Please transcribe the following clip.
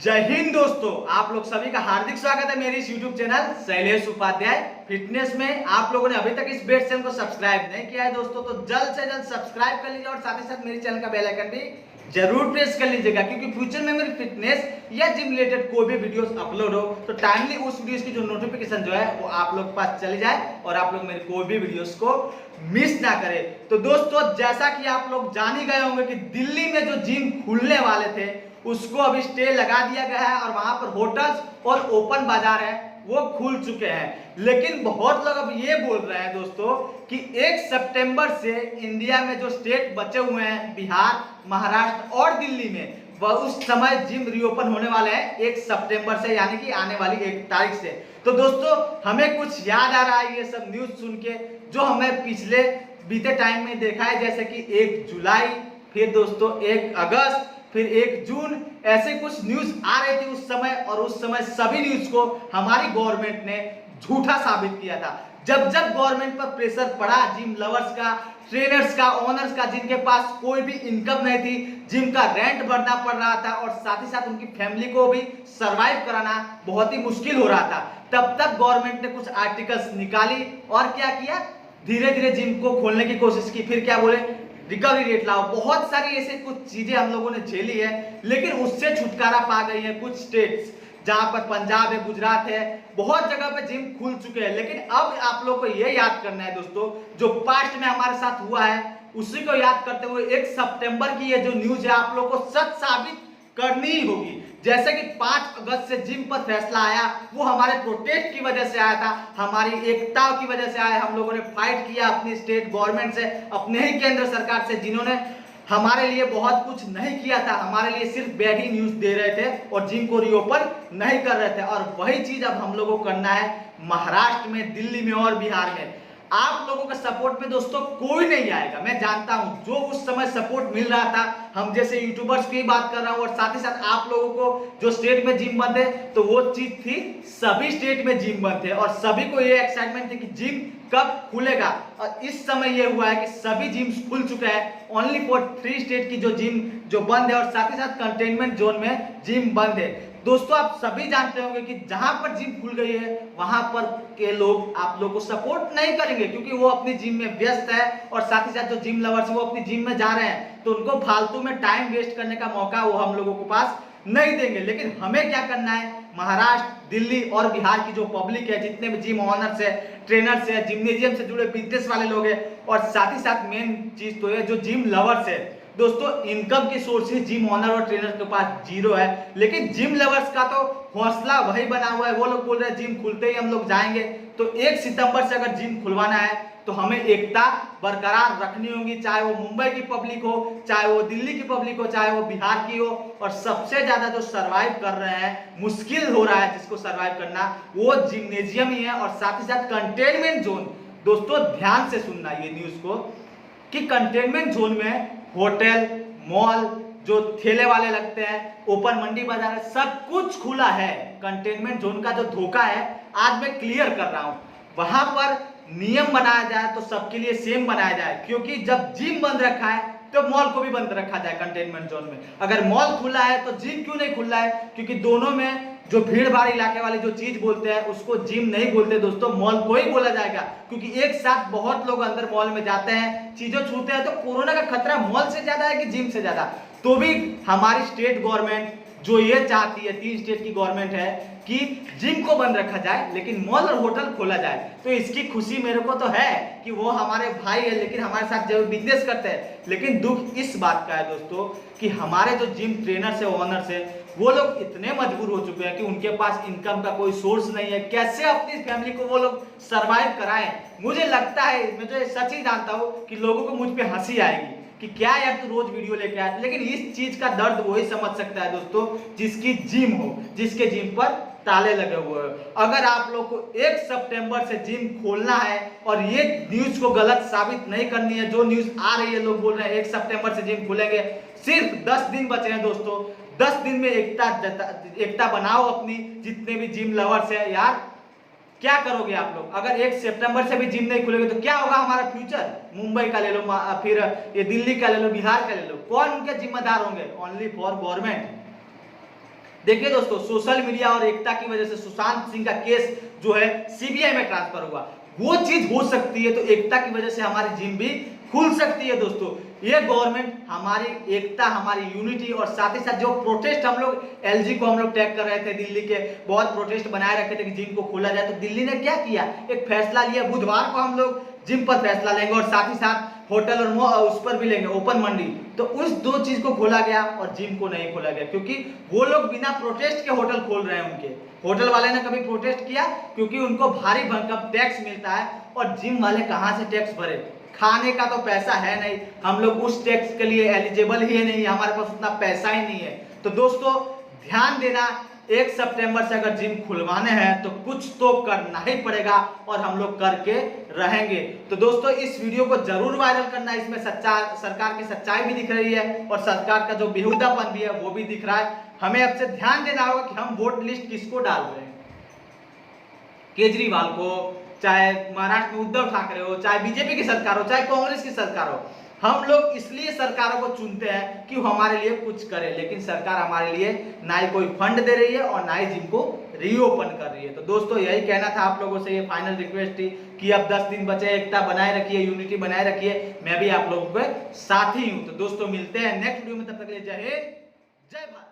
जय हिंद दोस्तों, आप लोग सभी का हार्दिक स्वागत है मेरी इस YouTube channel Shailesh Upadhyay fitness में। आप लोगों ने अभी तक इस बेस्ट चैनल को सब्सक्राइब नहीं किया है दोस्तों, तो जल्द से जल्द सब्सक्राइब कर लीजिए और साथ ही साथ मेरे चैनल का बेल आइकन भी जरूर प्रेस कर लीजिएगा, क्योंकि फ्यूचर में मेरी फिटनेस या जिम रिलेटेड कोई भी वीडियोस अपलोड हो तो टाइमली उस वीडियोस की जो नोटिफिकेशन जो है वो आप लोग के पास चली जाए और आप लोग मेरे कोई भी वीडियोस को मिस ना करें। तो दोस्तों, जैसा कि आप लोग जान ही गए होंगे कि दिल्ली में जो जिम खुलने वाले थे उसको अभी स्टे लगा दिया गया है और वहां पर होटल्स और ओपन बाजार है वो खुल चुके हैं। लेकिन बहुत लोग अब ये बोल रहे हैं दोस्तों कि 1 सितंबर से इंडिया में जो स्टेट बचे हुए हैं बिहार, महाराष्ट्र और दिल्ली में, वह उस समय जिम रीओपन होने वाले हैं 1 सितंबर से, यानी कि आने वाली 1 तारीख से। तो दोस्तों, हमें कुछ याद आ रहा है ये सब न्यूज सुन के, जो हमें पिछले बीते टाइम में देखा है, जैसे कि 1 जुलाई, फिर दोस्तों 1 अगस्त, फिर 1 जून, ऐसे कुछ न्यूज आ रही थी उस समय। और उस समय सभी न्यूज को हमारी गवर्नमेंट ने झूठा साबित किया था। जब जब गवर्नमेंट पर प्रेशर पड़ा जिम लवर्स का, ट्रेनर्स का, ओनर्स का, जिनके पास कोई भी इनकम नहीं थी, जिम का रेंट भरना पड़ रहा था और साथ ही साथ उनकी फैमिली को भी सरवाइव कराना बहुत ही मुश्किल हो रहा था, तब तक गवर्नमेंट ने कुछ आर्टिकल्स निकाली और क्या किया, धीरे धीरे जिम को खोलने की कोशिश की। फिर क्या बोले, रिकवरी रेट लाओ, बहुत सारी ऐसे कुछ चीजें हम लोगों ने झेली है, लेकिन उससे छुटकारा पा गई है कुछ स्टेट्स, जहां पर पंजाब है, गुजरात है, बहुत जगह पे जिम खुल चुके हैं। लेकिन अब आप लोग को ये याद करना है दोस्तों, जो पास्ट में हमारे साथ हुआ है उसी को याद करते हुए 1 सितंबर की ये जो न्यूज है आप लोग को सच साबित करनी ही होगी। जैसे कि 5 अगस्त से जिम पर फैसला आया, वो हमारे प्रोटेस्ट की वजह से आया था, हमारी एकता की वजह से आया। हम लोगों ने फाइट किया अपनी स्टेट गवर्नमेंट से, अपने ही केंद्र सरकार से, जिन्होंने हमारे लिए बहुत कुछ नहीं किया था, हमारे लिए सिर्फ बैड ही न्यूज दे रहे थे और जिम को रीओपन नहीं कर रहे थे। और वही चीज अब हम लोगों को करना है महाराष्ट्र में, दिल्ली में और बिहार में। आप लोगों का सपोर्ट में दोस्तों कोई नहीं आएगा, मैं जानता हूं। जो उस समय सपोर्ट मिल रहा था, हम जैसे यूट्यूबर्स की बात कर रहा हूं, और साथ ही साथ आप लोगों को जो स्टेट में जिम बंद है, तो वो चीज थी सभी स्टेट में जिम बंद थे और सभी को ये एक्साइटमेंट थी कि जिम कब खुलेगा। और इस समय ये हुआ है कि सभी जिम खुल चुके हैं। ओनली फॉर 3 स्टेट की जो जिम जो बंद है और साथ ही साथ कंटेनमेंट जोन में जिम बंद है। दोस्तों, आप सभी जानते होंगे कि जहां पर जिम खुल गई है वहां पर के लोग आप लोग को सपोर्ट नहीं करेंगे, क्योंकि वो अपनी जिम में व्यस्त है और साथ ही साथ जो जिम लवर्स वो अपनी जिम में जा रहे हैं, तो उनको फालतू में टाइम वेस्ट करने का मौका वो हम लोगों के पास नहीं देंगे। लेकिन हमें क्या करना है, महाराष्ट्र, दिल्ली और बिहार की जो पब्लिक है, जितने भी जिम ओनर्स है, ट्रेनर्स है, जिम्नेजियम से जुड़े बिजनेस वाले लोग हैं, और साथ ही साथ मेन चीज तो है जो जिम लवर्स है दोस्तों, इनकम की सोर्सेज जिम ओनर और ट्रेनर के पास जीरो है। लेकिन जिम लवर्स का तो हौसला वही बना हुआ है, वो लोग बोल रहे हैं जिम खुलते ही हम लोग जाएंगे। तो 1 सितंबर से अगर जिम खुलवाना है तो हमें एकता बरकरार रखनी होगी, चाहे वो मुंबई की पब्लिक हो, चाहे वो दिल्ली की पब्लिक हो, चाहे वो बिहार की हो। और सबसे ज्यादा जो सरवाइव कर रहे हैं, मुश्किल हो रहा है जिसको सरवाइव करना, वो जिम्नेजियम ही है और साथ ही साथ कंटेनमेंट जोन। दोस्तों, ध्यान से सुनना ये न्यूज को कि कंटेनमेंट जोन में होटल, मॉल, जो ठेले वाले लगते हैं, ओपन मंडी बाजार है, सब कुछ खुला है। कंटेनमेंट जोन का जो धोखा है आज मैं क्लियर कर रहा हूं, वहां पर नियम बनाया जाए तो सबके लिए सेम बनाया जाए, क्योंकि जब जिम बंद रखा है तो मॉल को भी बंद रखा जाए कंटेनमेंट जोन में। अगर मॉल खुला है तो जिम क्यों नहीं खुला है, क्योंकि दोनों में जो भीड़ भाड़ इलाके वाले जो चीज बोलते हैं उसको जिम नहीं बोलते दोस्तों, मॉल को ही बोला जाएगा। क्योंकि एक साथ बहुत लोग अंदर मॉल में जाते हैं, चीजों छूते हैं, तो कोरोना का खतरा मॉल से ज्यादा है कि जिम से ज्यादा। तो भी हमारी स्टेट गवर्नमेंट जो ये चाहती है, 3 स्टेट की गवर्नमेंट है कि जिम को बंद रखा जाए लेकिन मॉल और होटल खोला जाए। तो इसकी खुशी मेरे को तो है कि वो हमारे भाई है, लेकिन हमारे साथ जब बिजनेस करते हैं। लेकिन दुख इस बात का है दोस्तों कि हमारे जो जिम ट्रेनर्स है, ओनर्स है, वो लोग इतने मजबूर हो चुके हैं कि उनके पास इनकम का कोई सोर्स नहीं है। कैसे अपनी फैमिली को वो लोग सरवाइव कराएं? मुझे लगता है, मैं तो सच ही जानता हूं कि लोगों को मुझ पे हंसी आएगी कि क्या यार तू रोज वीडियो लेके आया, लेकिन इस चीज का दर्द वही समझ सकता है दोस्तों जिसकी जिम हो, जिसके जिम पर ताले लगे हुए हो। अगर आप लोग को 1 सितंबर से जिम खोलना है और ये न्यूज को गलत साबित नहीं करनी है, जो न्यूज आ रही है, लोग बोल रहे हैं 1 सितंबर से जिम खुलेंगे, सिर्फ 10 दिन बचे हैं दोस्तों। 10 दिन में एकता बनाओ अपनी, जितने भी जिम लवर्स है यार। क्या करोगे आप लोग? अगर 1 सितंबर से भी जिम नहीं खुलेंगे तो क्या होगा हमारा फ्यूचर? मुंबई का ले लो, फिर ये दिल्ली का ले लो, बिहार का ले लो, कौन उनके जिम्मेदार होंगे? Only for government. देखिए दोस्तों, सोशल मीडिया और एकता की वजह से सुशांत सिंह का केस जो है सीबीआई में ट्रांसफर हुआ, वो चीज हो सकती है तो एकता की वजह से हमारी जिम भी खुल सकती है दोस्तों। ये गवर्नमेंट हमारी एकता, हमारी यूनिटी और साथ ही साथ जो प्रोटेस्ट हम लोग एलजी को हम लोग टैग कर रहे थे, दिल्ली के बहुत प्रोटेस्ट बनाए रखे थे कि जिम को खोला जाए, तो दिल्ली ने क्या किया, एक फैसला लिया, बुधवार को हम लोग जिम पर फैसला लेंगे और साथ ही साथ होटल और उस पर भी लेंगे ओपन मंडी। तो उस दो चीज को खोला गया और जिम को नहीं खोला गया, क्योंकि वो लोग बिना प्रोटेस्ट के होटल खोल रहे हैं। उनके होटल वाले ने कभी प्रोटेस्ट किया, क्योंकि उनको भारी भरकम टैक्स मिलता है और जिम वाले कहां से टैक्स भरे, खाने का तो पैसा है नहीं, हम लोग उस टैक्स के लिए एलिजिबल ही नहीं है, हमारे पास उतना पैसा ही नहीं है। तो दोस्तों ध्यान देना, 1 सितंबर से अगर जिम खुलवाने हैं तो कुछ तो करना ही पड़ेगा और हम लोग करके रहेंगे। तो दोस्तों इस वीडियो को जरूर वायरल करना, इसमें सरकार की सच्चाई भी दिख रही है और सरकार का जो बेहुदापन भी है वो भी दिख रहा है। हमें अब से ध्यान देना होगा कि हम वोट लिस्ट किसको डाल रहे हैं, केजरीवाल को, चाहे महाराष्ट्र में उद्धव ठाकरे हो, चाहे बीजेपी की सरकार हो, चाहे कांग्रेस की सरकार हो। हम लोग इसलिए सरकारों को चुनते हैं कि वो हमारे लिए कुछ करे, लेकिन सरकार हमारे लिए ना ही कोई फंड दे रही है और ना ही जिम को रीओपन कर रही है। तो दोस्तों यही कहना था आप लोगों से, ये फाइनल रिक्वेस्ट थी कि अब 10 दिन बचे, एकता बनाए रखिए, यूनिटी बनाए रखिए, मैं भी आप लोगों के साथ ही हूं। तो दोस्तों मिलते हैं नेक्स्ट वीडियो में, तब तक के लिए जय हिंद, जय भारत।